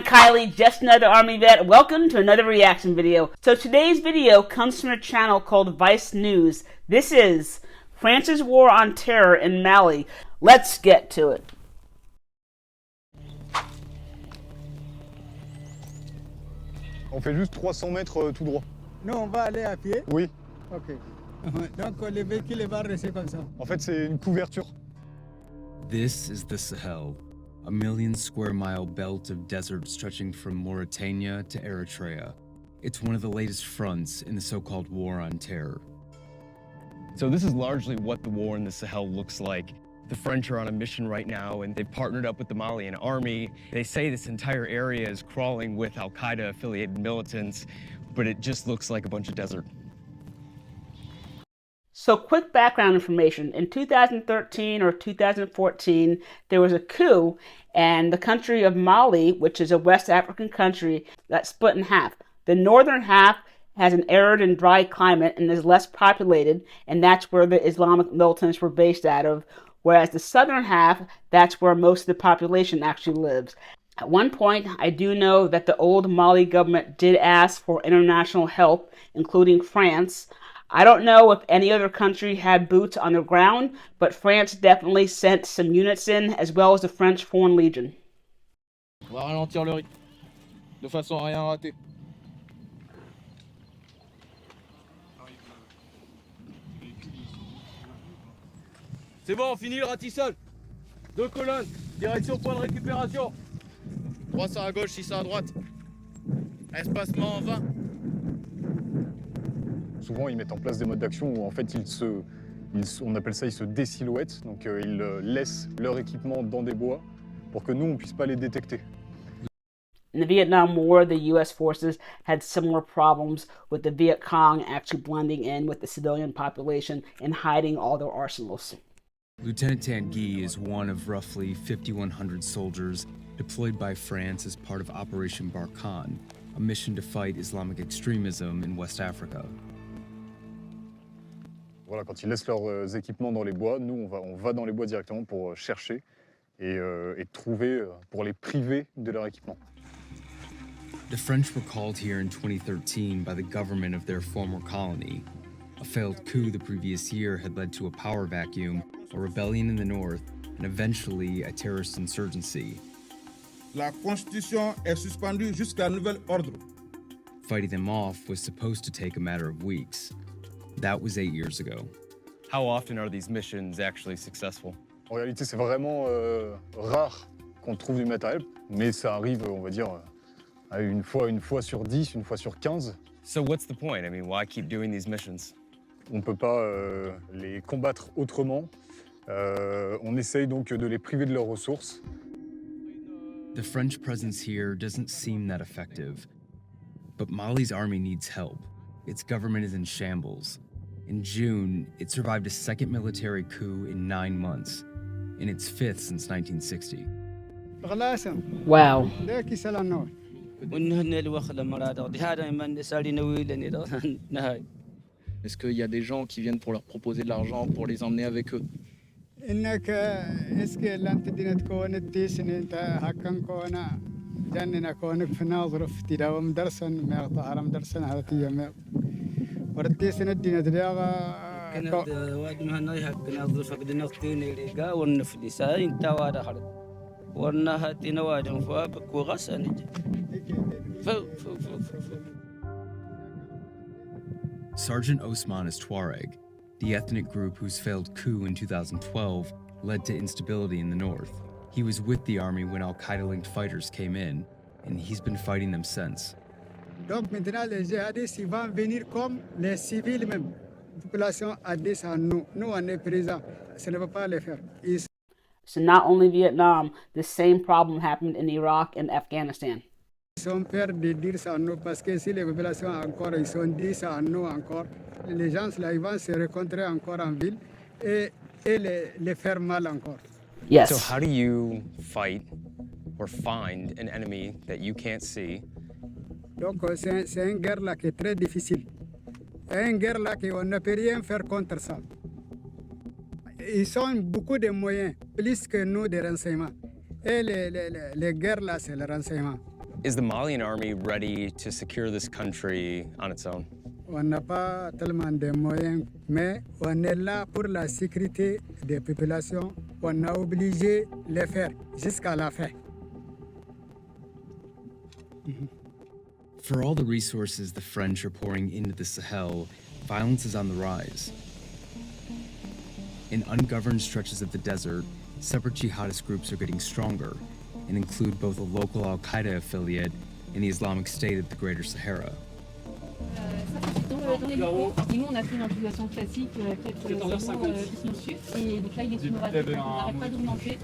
I'm Kylie, just another Army vet. Welcome to another reaction video. So today's video comes from a channel called Vice News. This is France's War on Terror in Mali. Let's get to it. On fait juste 300 mètres tout droit. Non, on va aller à pied? Oui. Ok. Donc le véhicule va rester comme ça. En fait, c'est une couverture. This is the Sahel, a 1 million square mile belt of desert stretching from Mauritania to Eritrea. It's one of the latest fronts in the so-called War on Terror. So this is largely what the war in the Sahel looks like. The French are on a mission right now, and they've partnered up with the Malian army. They say this entire area is crawling with al-Qaeda-affiliated militants, but it just looks like a bunch of desert. So quick background information. In 2013 or 2014, there was a coup, and the country of Mali, which is a West African country, got split in half. The northern half has an arid and dry climate and is less populated, and that's where the Islamic militants were based out of, whereas the southern half, that's where most of the population actually lives. At one point, I do know that the old Mali government did ask for international help, including France. I don't know if any other country had boots on the ground, but France definitely sent some units in, as well as the French Foreign Legion. On va ralentir le rythme, de façon à rien rater. C'est bon, on finit le ratissage. 2 colonnes, direction point de récupération. 300 à gauche, 600 à droite. Espacement en 20. Souvent, ils mettent en place des modes d'action où en fait, on appelle ça, ils se désilhouettent. Donc, ils laissent leur équipement dans des bois pour que nous, on puisse pas les détecter. In the Vietnam War, the U.S. forces had similar problems with the Viet Cong actually blending in with the civilian population and hiding all their arsenals. Lieutenant Tanguy is one of roughly 5,100 soldiers deployed by France as part of Operation Barkhane, a mission to fight Islamic extremism in West Africa. Voilà, quand ils laissent leurs équipements dans les bois, nous, on va dans les bois directement pour chercher et trouver, pour les priver de leur équipement. The French were called here in 2013 by the government of their former colony. A failed coup the previous year had led to a power vacuum, a rebellion in the north, and eventually a terrorist insurgency. La Constitution est suspendue jusqu'à nouvel ordre. Fighting them off was supposed to take a matter of weeks. That was 8 years ago. How often are these missions actually successful? En réalité, c'est vraiment rare qu'on trouve du matériel, mais ça arrive, on va dire, une fois sur 10, une fois sur 15. So what's the point? I mean, why keep doing these missions? On ne peut pas les combattre autrement. On essaye donc de les priver de leurs ressources. The French presence here doesn't seem that effective. But Mali's army needs help. Its government is in shambles. In June, it survived a second military coup in 9 months, and its 5th since 1960. Wow. Est-ce qu'il y a des gens qui viennent pour leur proposer de l'argent pour les emmener avec eux? جننا كونك في ناظرف تداوم درسا ما طهرم درسا على تيام وردي سندينا تداغا كنا واد ما نايها كنا ظرف قدنا قتيني لقا ونفدي ساين تاواد خرج ورنا هاتينا وادم فابك وغسن Sergeant Osman is Tuareg, the ethnic group whose failed coup in 2012 led to instability in the north. He was with the army when al-Qaeda-linked fighters came in, and he's been fighting them since. Donc maintenant les jihadistes ils vont venir comme les civils même. Population adhère à nous. Nous on est présents. Ça ne va pas les faire. So not only Vietnam, the same problem happened in Iraq and Afghanistan. Ils sont peur de dire ça à nous parce que si les populations encore ils sont dit ça à nous encore, les gens là ils vont se rencontrer encore en ville et les faire mal encore. Yes. So how do you fight or find an enemy that you can't see? Donc c'est une guerre là qui est très difficile. C'est une guerre là qu'on ne peut rien faire contre ça. Ils ont beaucoup de moyens, plus que nous de renseignements. Et les guerres là, c'est le renseignement. Is the Malian army ready to secure this country on its own? On n'a pas tellement de moyens, mais on est là pour la sécurité des populations. On a obligé de les faire jusqu'à la fin. For all the resources the French are pouring into the Sahel, violence is on the rise. In ungoverned stretches of the desert, separate jihadist groups are getting stronger and include both a local al-Qaeda affiliate and the Islamic State of the Greater Sahara. Dans les locaux, et nous on a fait une improvisation classique, peut-être ils sont sûrs, et donc là il est sous nos radars, on n'arrête pas d'augmenter.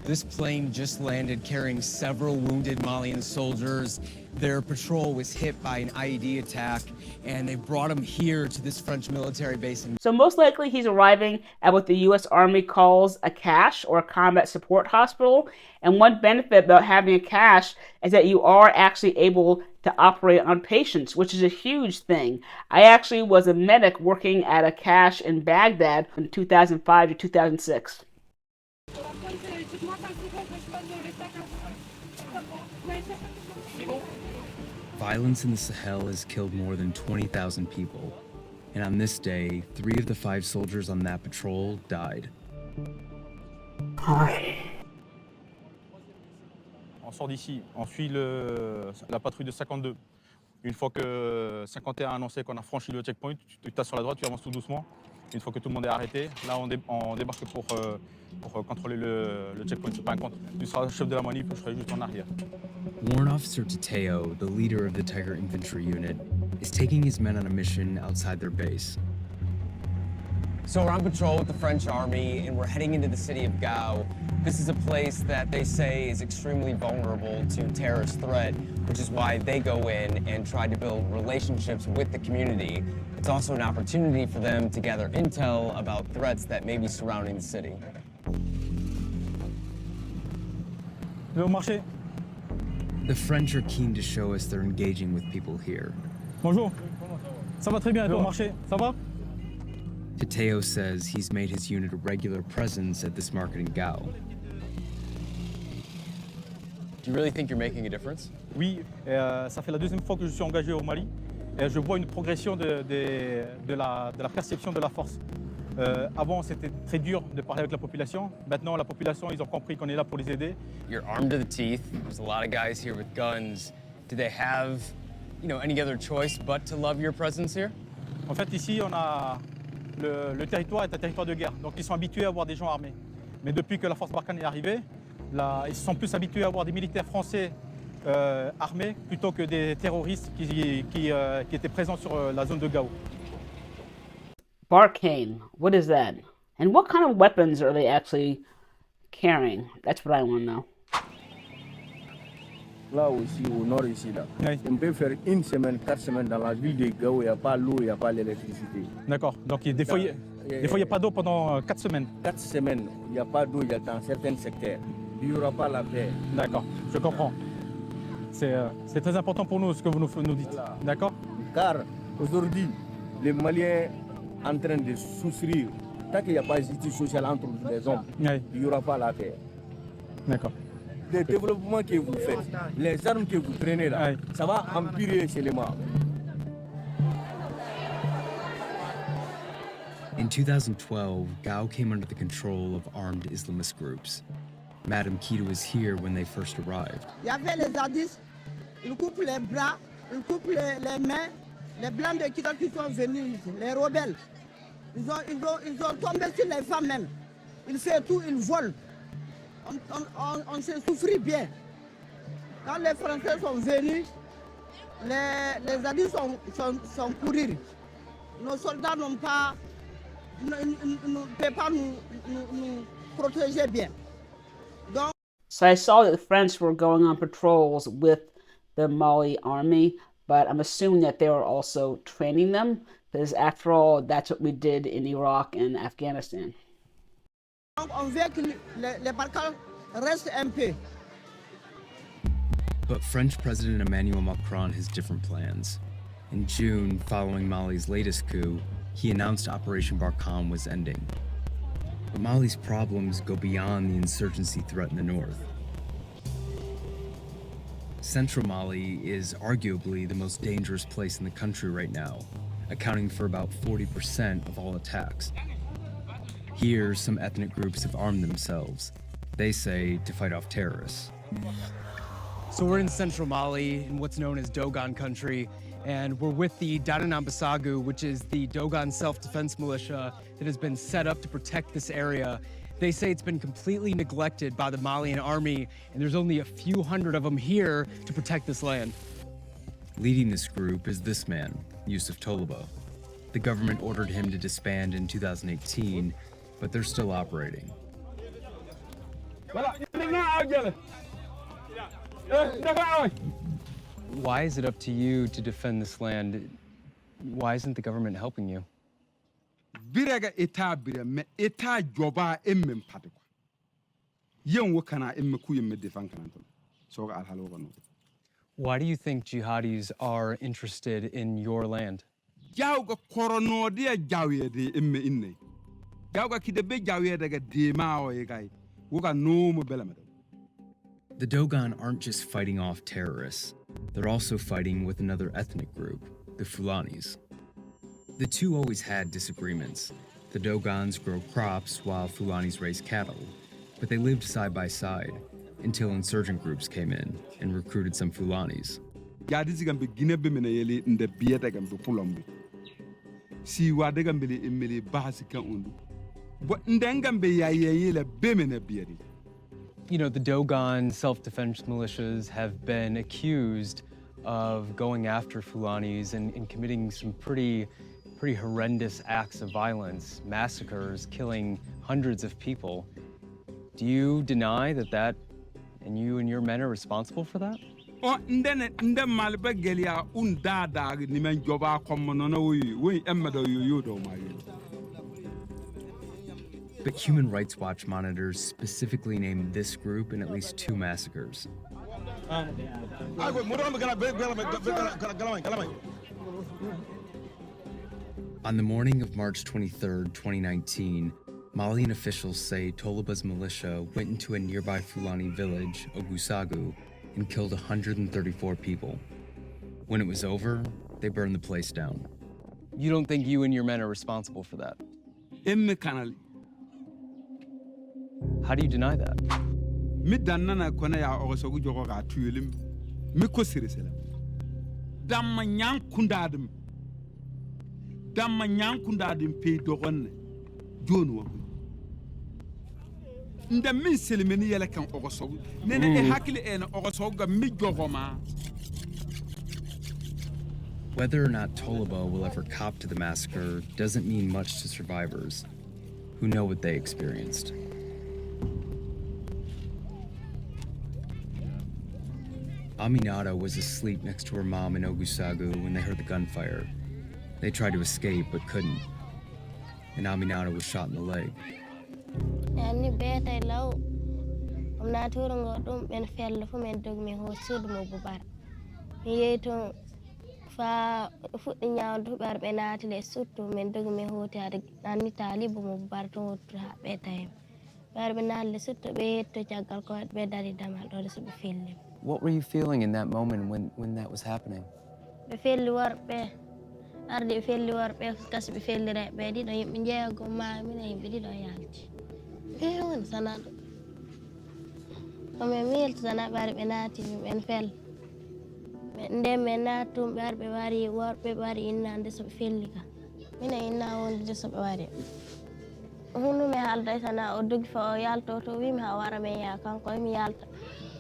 This plane just landed carrying several wounded Malian soldiers. Their patrol was hit by an IED attack, and they brought them here to this French military base. So most likely he's arriving at what the U.S. Army calls a cache or a combat support hospital. And one benefit about having a cache is that you are actually able to operate on patients, which is a huge thing. I actually was a medic working at a cache in Baghdad from 2005 to 2006. Violence in the Sahel has killed more than 20,000 people. And on this day, 3 of the 5 soldiers on that patrol died. On sort d'ici, on suit la patrouille de 52. Une fois que 51 a annoncé qu'on a franchi le checkpoint, tu tasses sur la droite, tu avances tout doucement. Une fois que tout le monde est arrêté, là on débarque pour contrôler le checkpoint. C'est pas un compte. Tu seras chef de la manip, je serai juste en arrière. Warrant Officer Tateo, the leader of the Tiger Infantry Unit, is taking his men on a mission outside their base. So we're on patrol with the French army, and we're heading into the city of Gao. This is a place that they say is extremely vulnerable to terrorist threat, which is why they go in and try to build relationships with the community. It's also an opportunity for them to gather intel about threats that may be surrounding the city. Le marché. The French are keen to show us they're engaging with people here. Bonjour. Ça va très bien, toi, marché. Ça va? Tateo says he's made his unit a regular presence at this market in Gao. Do you really think you're making a difference? Oui, ça fait la deuxième fois que je suis engagé au Mali. Et je vois une progression de la perception de la force. Avant, c'était très dur de parler avec la population. Maintenant, la population, ils ont compris qu'on est là pour les aider. You're armed to the teeth. There's a lot of guys here with guns. Do they have, any other choice but to love your presence here? En fait, ici, le territoire est un territoire de guerre. Donc, ils sont habitués à avoir des gens armés. Mais depuis que la force Barkhane est arrivée, ils se sont plus habitués à avoir des militaires français armés plutôt que des terroristes qui étaient présents sur la zone de Gao. Barkhane, what is that? And what kind of weapons are they actually carrying? That's what I want to know. Là aussi, au nord ici, là, Oui. on peut faire 1 semaine, 4 semaines dans la ville de Gao, il n'y a pas l'eau, il n'y a pas l'électricité. D'accord. Donc, des fois, il n'y a pas d'eau pendant 4 semaines. 4 semaines, il n'y a pas d'eau, il y a dans certains secteurs. Il n'y aura pas la paix. D'accord, je comprends. C'est très important pour nous ce que vous nous dites. Voilà. D'accord? Car aujourd'hui, les Maliens sont en train de souffrir. Tant qu'il n'y a pas de justice sociale entre les hommes, Oui. il n'y aura pas la paix. D'accord. Le développement que vous faites, les armes que vous prenez là, Oui. ça va empirer seulement. In 2012, Gao came under the control of armed Islamist groups. Madame Kido was here when they first arrived. Il y avait les zadistes, ils coupent les bras, ils coupent les mains, les blancs de Kido qui sont venus, les rebelles. Ils ont tombé sur les femmes même. Ils font tout, ils volent. On s'est souffert bien. Quand les Français sont venus, les zadistes sont courus. Nos soldats ne peuvent pas nous protéger bien. Donc, So I saw that the French were going on patrols with the Mali army, but I'm assuming that they were also training them, because after all, that's what we did in Iraq and Afghanistan. on veut que les Balkans restent un peu. But French President Emmanuel Macron has different plans. In June, following Mali's latest coup, he announced Operation Barkhane was ending. But Mali's problems go beyond the insurgency threat in the north. Central Mali is arguably the most dangerous place in the country right now, accounting for about 40% of all attacks. Here, some ethnic groups have armed themselves, they say to fight off terrorists. So we're in central Mali, in what's known as Dogon country, and we're with the Dadanambasagu, which is the Dogon self-defense militia that has been set up to protect this area. They say it's been completely neglected by the Malian army, and there's only a few hundred of them here to protect this land. Leading this group is this man, Yusuf Toliba. The government ordered him to disband in 2018, but they're still operating. Why is it up to you to defend this land? Why isn't the government helping you? Biraga eta bira me eta joba emme mpate kwa yen wakana emme ku yemme defan kananto so ga alhalo gano. Why do you think jihadis are interested in your land? Jawga korono dia jawe de emme inne jawga kidebe jawe daga de mawo e gai woga no mo belama. The Dogon aren't just fighting off terrorists, they're also fighting with another ethnic group, the Fulanis. The two always had disagreements. The Dogons grow crops while Fulanis raise cattle, but they lived side by side until insurgent groups came in and recruited some Fulanis. Yadisi gambe ginebe mena yeli nde biyata gambe pulombe. Si wade gambe le emele bahasi kan undu. But ndengambe ya yele bemena biyadi. You know, the Dogon self-defense militias have been accused of going after Fulanis and committing some pretty horrendous acts of violence, massacres, killing hundreds of people. Do you deny that and you and your men are responsible for that? Oh, ndene malbe gelia undada ni men joba komono no we emado yo do mayo. But Human Rights Watch monitors specifically named this group in at least 2 massacres. On the morning of March 23, 2019, Malian officials say Toliba's militia went into a nearby Fulani village, Ogusagu, and killed 134 people. When it was over, they burned the place down. You don't think you and your men are responsible for that? How do you deny that? Midannana kona ya Ogusagu jogo ga tuyelim. Mi ko sirisela. Damma nyang kundadim. Damma nyang kundadim pe dogon jonu wa. Nda min selimeni yele kan Ogusagu. Nene e hakili en Ogusagu ga mi jogoma. Whether or not Toliba will ever cop to the massacre doesn't mean much to survivors who know what they experienced. Aminata was asleep next to her mom in Ogusagu when they heard the gunfire. They tried to escape but couldn't, and Aminata was shot in the leg. What were you feeling in that moment when that was happening?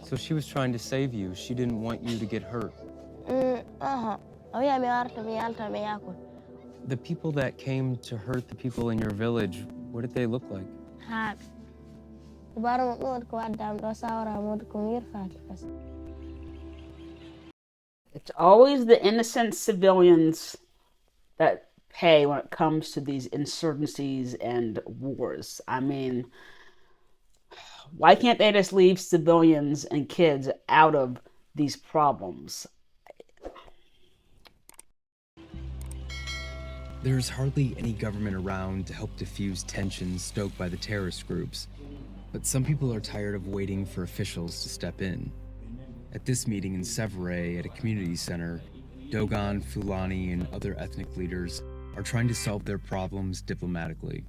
So she was trying to save you. She didn't want you to get hurt. The people that came to hurt the people in your village, what did they look like? It's always the innocent civilians that pay when it comes to these insurgencies and wars. I mean, why can't they just leave civilians and kids out of these problems? There's hardly any government around to help diffuse tensions stoked by the terrorist groups, but some people are tired of waiting for officials to step in. At this meeting in Sevres at a community center, Dogon, Fulani, and other ethnic leaders are trying to solve their problems diplomatically.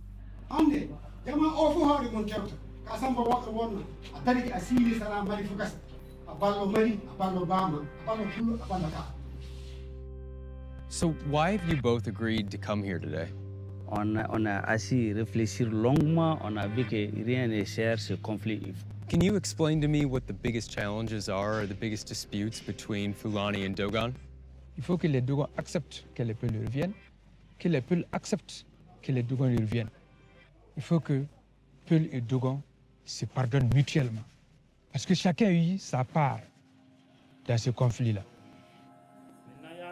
So why have you both agreed to come here today? On a assez réfléchi longuement, on a vu que rien ne sert ce conflit. Can you explain to me what the biggest challenges are or the biggest disputes between Fulani and Dogon? Il faut que les Dogons acceptent que les Peuls reviennent, que les Peuls acceptent que les Dogons reviennent. Il faut que Peuls et Dogons se pardonnent mutuellement. Parce que chacun a eu sa part dans ce conflit-là.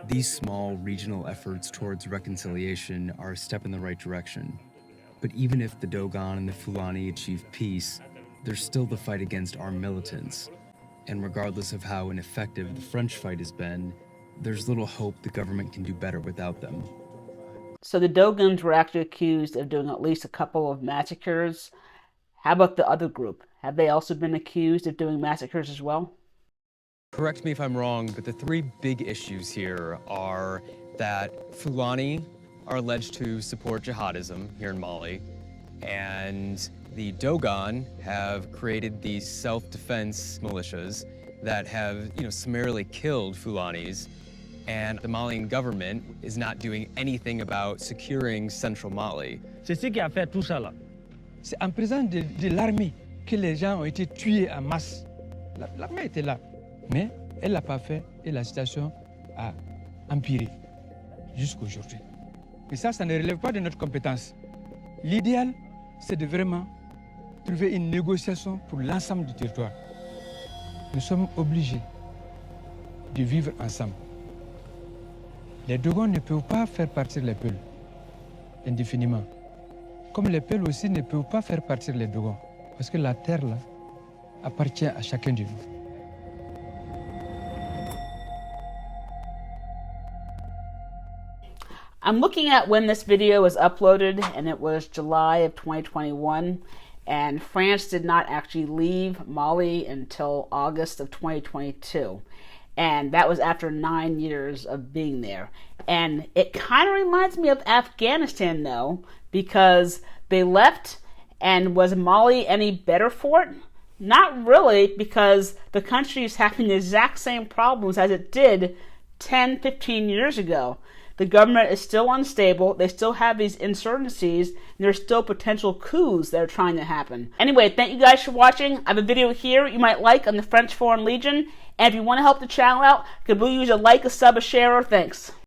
These small regional efforts towards reconciliation are a step in the right direction. But even if the Dogon and the Fulani achieve peace, there's still the fight against armed militants. And regardless of how ineffective the French fight has been, there's little hope the government can do better without them. So the Dogons were actually accused of doing at least a couple of massacres. How about the other group? Have they also been accused of doing massacres as well? Correct me if I'm wrong, but the three big issues here are that Fulani are alleged to support jihadism here in Mali, and the Dogon have created these self-defense militias that have, summarily killed Fulanis, and the Malian government is not doing anything about securing central Mali. C'est ce qui a fait tout ça là. C'est en présence de l'armée que les gens ont été tués en masse. L'armée était là, mais elle ne l'a pas fait et la situation a empiré jusqu'à aujourd'hui. Mais ça ne relève pas de notre compétence. L'idéal, c'est de vraiment trouver une négociation pour l'ensemble du territoire. Nous sommes obligés de vivre ensemble. Les Dogons ne peuvent pas faire partir les Peuls indéfiniment. Comme les Peuls aussi ne peuvent pas faire partir les Dogons. Parce que la terre là appartient à chacun de nous. I'm looking at when this video was uploaded, and it was July of 2021. And France did not actually leave Mali until August of 2022. And that was after 9 years of being there. And it kind of reminds me of Afghanistan, though, because they left, and was Mali any better for it? Not really, because the country is having the exact same problems as it did 10, 15 years ago. The government is still unstable. They still have these insurgencies, and there's still potential coups that are trying to happen. Anyway, thank you guys for watching. I have a video here you might like on the French Foreign Legion. And if you want to help the channel out, could we use a like, a sub, a share, or thanks?